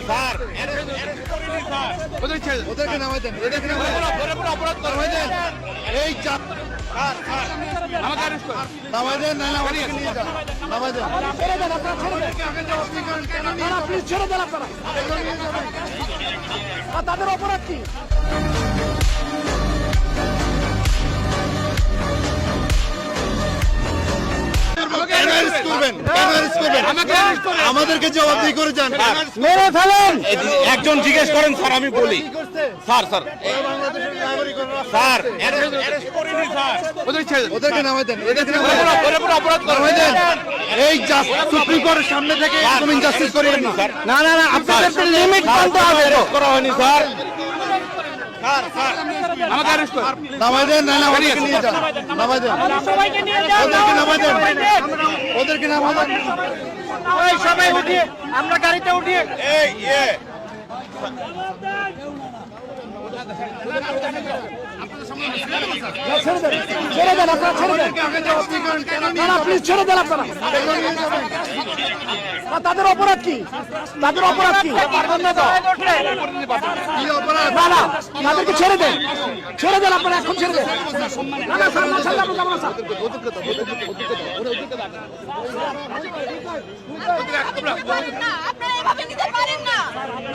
Sir ওদেরকে নামাই দেন, এদেরকে অপরাধ নামাই দেন। এই চাপ স্যার আমাকে অ্যারেস্ট করুন, নামাই দেন, না ওদেরকে নিয়ে যান, নামাই দেন, ছেড়ে দেন, আপনারা ছেড়ে দেন, আগে জবাবদিহি করেন, কেন নিয়ে যাবেন? প্লিজ ছেড়ে দেন আপনারা, এগুলো নিয়ে যাবেন, আর তাদের অপরাধ কি? আমাদেরকে জবাবদিহি করে যান, মেরে ফেলেন। একজন জিজ্ঞেস করেন স্যার, আমি বলি স্যার ওদেরকে নামাই দেন, এদেরকে অপরাধ নামাই দেন। এই সুপ্রিম কোর্টের সামনে থেকে একদম ইনজাস্টিস করিয়েন না স্যার। না না না, আপনাদের লিমিট মানতে হবে। করা হয়নি স্যার, আমাকে অ্যারেস্ট করুন, নামাই দেন, না ওদেরকে নিয়ে যান, নামাই দেন, ওদেরকে নামাই দেন, ওদেরকে নামাই দেন, সবাই উঠিয়ে আমরা গাড়িতে উঠিয়ে এই ছেড়ে দেন, আপনারা ছেড়ে দেন, না প্লিজ ছেড়ে দেন আপনারা, তাদের অপরাধ কি? তাদের অপরাধ কি? না না, তাদেরকে ছেড়ে দেন, ছেড়ে দেন আপনারা, এখন ছেড়ে দেন। না না স্যার, না ছাড়লে আমরা যাবো না স্যার। আপনারা এভাবে নিতে পারেন না,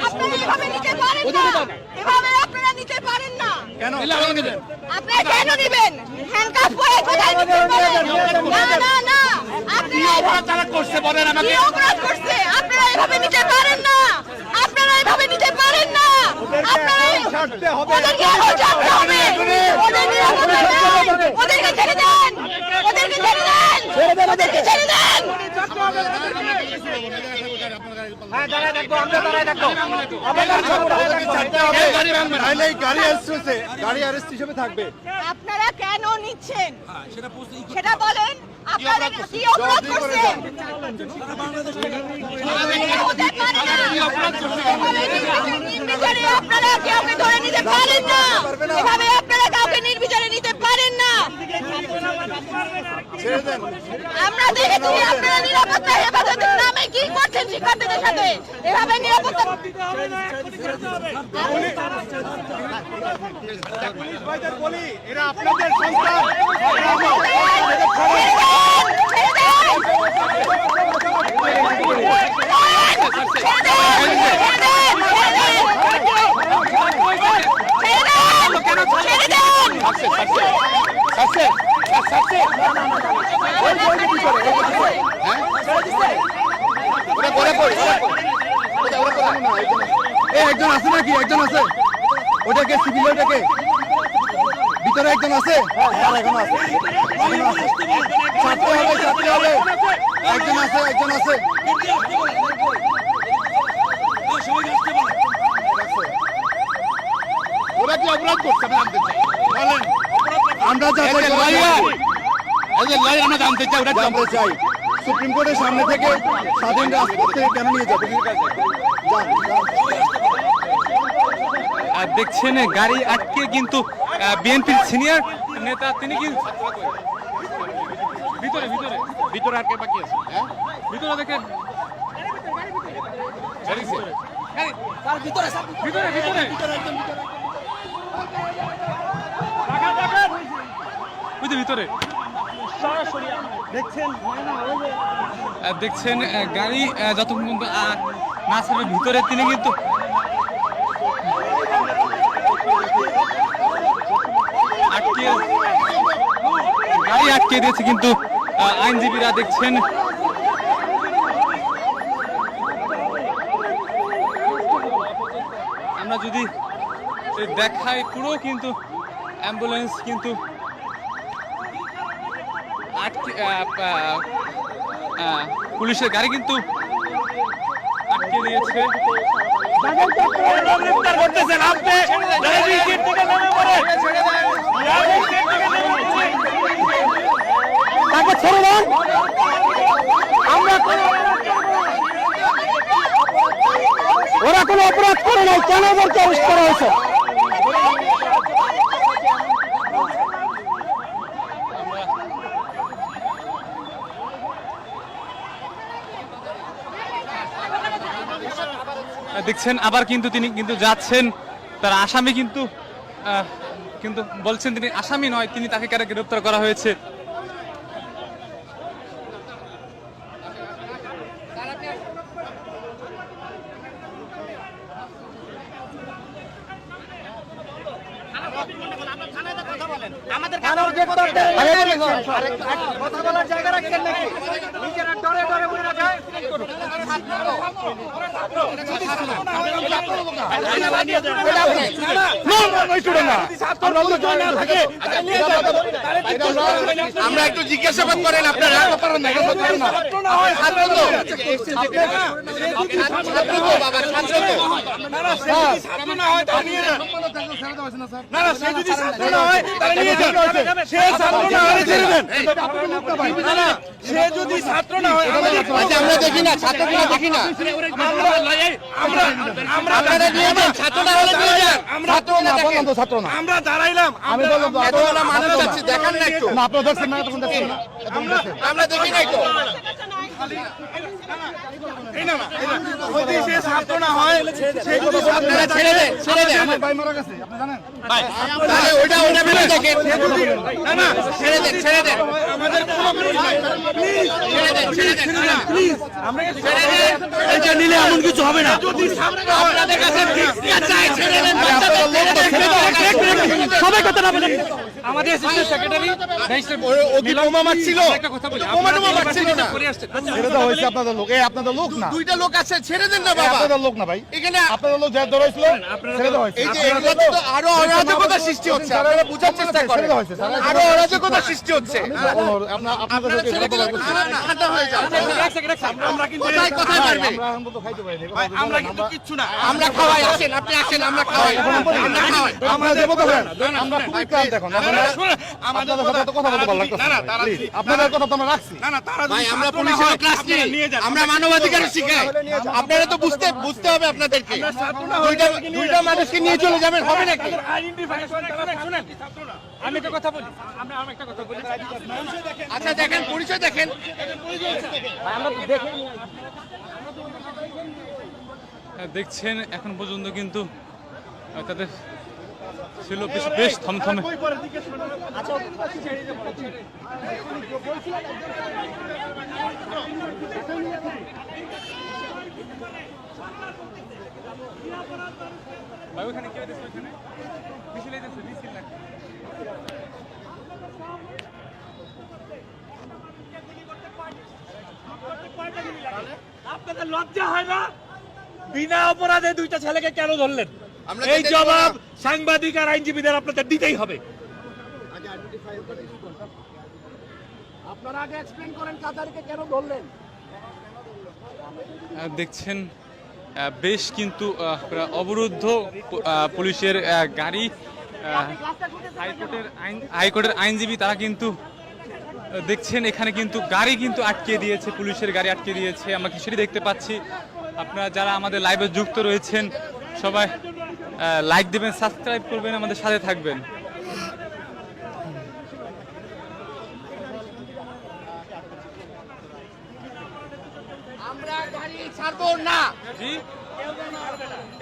আপনারা এভাবে নিতে পারেন না, এভাবে আপনারা নিতে পারেন না। কেন নেবেন? আপনারা কেন নেবেন? হ্যান্ডকাফ পরে কোথায় নিতে পারেন? না না না, আপনারা অপরাধ তারা করছে বলেন আমাকে, কি অপরাধ করছে? আপনারা এভাবে নিতে পারেন না, আপনারা এভাবে নিতে পারেন না, আপনারা ছাড়তে হবে, ওদেরকে আরো ছাড়তে হবে, ওদের নিরাপত্তা দেন, ওদেরকে ছেড়ে দেন, ওদেরকে ছেড়ে দেন, ওদেরকে ছেড়ে দেন। হ্যাঁ দাঁড়ায় থাকবো, আমরা দাঁড়ায় থাকবো, গাড়ি অ্যারেস্ট হিসেবে থাকবে। আপনারা কেন নিচ্ছেন সেটা বলেন, আপনারা কি অপরাধ করছেন? নির্বিচারে আপনারা কাউকে ধরে নিতে পারেন না, এভাবে আপনারা কাউকে নির্বিচারে নিতে পারেন না। আমরা দেখেছি আপনারা নিরাপত্তা হেফাজতের নামে কি করছেন শিক্ষার্থীদের সাথে, এভাবে নিরাপত্তা এরা আপনাদের সন্তান, একজন আছে নাকি? একজন আছে, ওটাকে সিভিল, ওটাকে ভিতরে একজন আছে, ছাড়তে হবে, ছাড়তে হবে, একজন আছে, একজন আছে। ওরা কি অপরাধ করছে বলেন, আমরা জানতে চাই সুপ্রিম কোর্টের সামনে থেকে স্বাধীন রাজপথ থেকে কেন নিয়ে যাবে? দেখছেন গাড়ি আটকে কিন্তু বিএনপির সিনিয়র নেতা তিনি কিন্তু ভিতরে ভিতরে ভিতরে আটকে বাকি আছে, ভিতরে দেখেন ভিতরে ভিতরে ভিতরে দেখছেন গাড়ি যতক্ষণ পর্যন্ত না ছাড়বে ভিতরে তিনি কিন্তু গাড়ি আটকে দিয়েছে কিন্তু আইনজীবীরা দেখছেন আমরা যদি দেখাই পুরো কিন্তু অ্যাম্বুলেন্স কিন্তু পুলিশের গাড়ি কিন্তু আটকে দিয়েছে। তাকে ছেড়ে দেন, আমরা ওরা কোনো অপরাধ করে নাই, কেন ওদেরকে অ্যারেস্ট করা হয়েছে? দেখছেন আবার কিন্তু তিনি কিন্তু যাচ্ছেন, তার আসামি কিন্তু কিন্তু বলছেন তিনি আসামি নয়, তিনি তাকে কেন গ্রেফতার করা হয়েছে। আমরা একটু জিজ্ঞাসাবাদ করেন আপনারা আমরা দেখি না, ছাত্রগুলো দেখি না, আমরা দাঁড়াইলাম, মানুষ যাচ্ছে দেখান না একটু, আমরা দেখি না একটু। সে ছাত্র না হয়, সে যদি আপনারা ছেড়ে দেন, ছেড়ে দেন। তাহলে ওইটা ভেবে দেখেন। না না ছেড়ে দেন, ছেড়ে দেন, আমাদের কোনো ছেড়ে দেন, ছেড়ে দেন। প্লিজ আমরা ছেড়ে দেন। এটা নিলে এমন কিছু হবে না। যদি ছাত্র হয়, আপনাদের কাছে ভিক্ষা চাই, ছেড়ে দেন। সবাই কথা না বলেন। আমাদের অ্যাসিস্ট্যান্ট সেক্রেটারি বোমা মারছিল, বোমা মারছিল না। ছেড়ে দেওয়া হয়েছে আপনাদের লোক, এই আপনাদের লোক না, দুইটা লোক আছে, ছেড়ে দেন না এই বাবা। আপনাদের লোক না ভাই, এখানে আপনাদের লোক যা ধরেছিল ছেড়ে দেওয়া হয়েছে। এই যে এগুলোতে তো আরো অরাজকতা সৃষ্টি হচ্ছে, আপনারা বোঝার চেষ্টা করেন। আরো অরাজকতা সৃষ্টি হচ্ছে। আপনাদের লোক ছেড়ে দিলে ঠান্ডা হয়ে যাবে। আমরা কিন্তু কোথায় কোথায় পারবে? আমরা এখন তো খাইতে পারি আমরা কিন্তু কিচ্ছু না। আমরা খাওয়াই, আসেন আপনি আসেন, আমরা খাওয়াই, আমরা খাওয়াই। আমরা দেবো তো আমরা খুবই ক্লান্ত এখন, আপনাদের সাথে তো কথা বলতে ভালো লাগতো। আপনাদের কথা তো আমরা রাখছি। না না তারা ভাই আমরা পুলিশের ক্লাস নিই, আমরা মানবাধিকার শিখাই, আপনারা তো বুঝতে হবে আপনাদেরকে। দুইটা মানুষকে নিয়ে চলে যাবেন, হবে নাকি? আমি একটা কথা বলি, আমরা একটা কথা বলি, আচ্ছা দেখেন, পরিচয় দেখেন। দেখছেন এখন পর্যন্ত কিন্তু তাদের ছিল বেশ থমথমে। ভাই ওখানে কে দিছে, ওখানে মিছিল দিছে, মিছিল না আপনাদের লজ্জা হয় না? বিনা অপরাধে দুইটা ছেলেকে কেন ধরলেন? আমরা এই দেখতে জবাব পাবো সাংবাদিক আর আইনজীবীদের আপনাদের দিতেই হবে। দেখছেন বেশ কিন্তু অবরুদ্ধ পুলিশের গাড়ি, হাইকোর্টের আইনজীবী তারা কিন্তু দেখছেন এখানে কিন্তু গাড়ি কিন্তু আটকে দিয়েছে, পুলিশের গাড়ি আটকে দিয়েছে। আমরা কিছুই দেখতে পাচ্ছি। আপনারা যারা আমাদের লাইভে যুক্ত রয়েছেন সবাই লাইক দেবেন, সাবস্ক্রাইব করবেন, আমাদের সাথে থাকবেন। আমরা গাড়ি ছাড়বো না।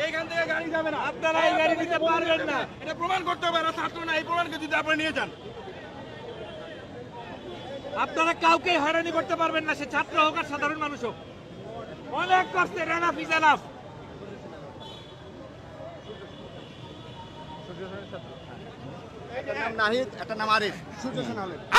এইখান থেকে গাড়ি যাবে না, আপনারা এই গাড়ি নিতে পারবেন না। এটা প্রমাণ করতে হবে এরা ছাত্র না, এই প্রমাণকে যদি আপনারা নিয়ে যান। আপনারা কাউকে হয়রানি করতে পারবেন না, সে ছাত্র হোক আর সাধারণ মানুষ হোক। অনেক কষ্টে এনাফ ইজ এনাফ।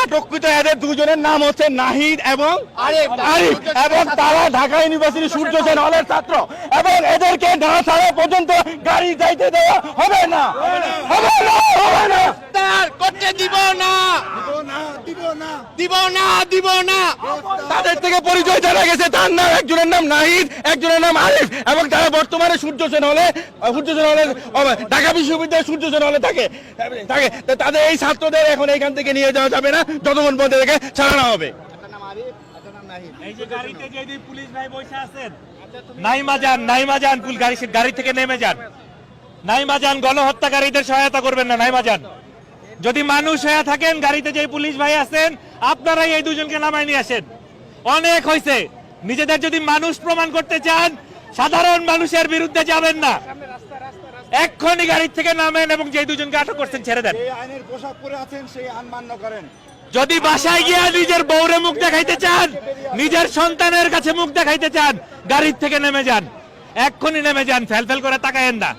আটককৃত এদের দুজনের নাম হচ্ছে নাহিদ এবং আরিফ, এবং তারা ঢাকা ইউনিভার্সিটি সূর্য সেন হলের ছাত্র, এবং এদেরকে না ছাড়া পর্যন্ত গাড়ি যাইতে দেওয়া হবে না, হবে না, হবে না। তার করতে দিব না, দিব না, দিব না। তাদের থেকে পরিচয় জানা গেছে, তার নাম, একজনের নাম নাহিদ, একজনের নাম আরিফ, এবং তারা বর্তমানে সূর্য সেন হলের ঢাকা বিশ্ববিদ্যালয়ের সূর্য সেন হলে থাকে। তাদের এই ছাত্রদের এখন এইখান থেকে নিয়ে যাওয়া যাবে না যতক্ষণ পর্যন্ত এদেরকে ছাড়ানো হবে। এই যে গাড়িতে যে পুলিশ ভাই বসে আছেন, নাইমা যান গাড়ি থেকে নেমে যান। নাইমা যান, গণহত্যাকারীদের সহায়তা করবেন না। নাইমা যান, যদি মানুষ হয়ে থাকেন গাড়িতে যে পুলিশ ভাই আছেন আপনারাই এই দুজনকে নামায় নিয়ে আসেন। অনেক হয়েছে, নিজেদের যদি মানুষ প্রমাণ করতে চান সাধারণ মানুষের বিরুদ্ধে যাবেন না। এক্ষুনি গাড়ি থেকে নামেন এবং যে দুজনকে আটক করছেন ছেড়ে দেন। এই আইনের পোশাক পরে আছেন সেই আইন মান্য করেন। যদি বাসায় গিয়ে নিজের বউরে মুখ দেখাইতে চান, নিজের সন্তানের কাছে মুখ দেখাইতে চান, গাড়ির থেকে নেমে যান, এক্ষুনি নেমে যান, ফেল করে তাকায়েন না।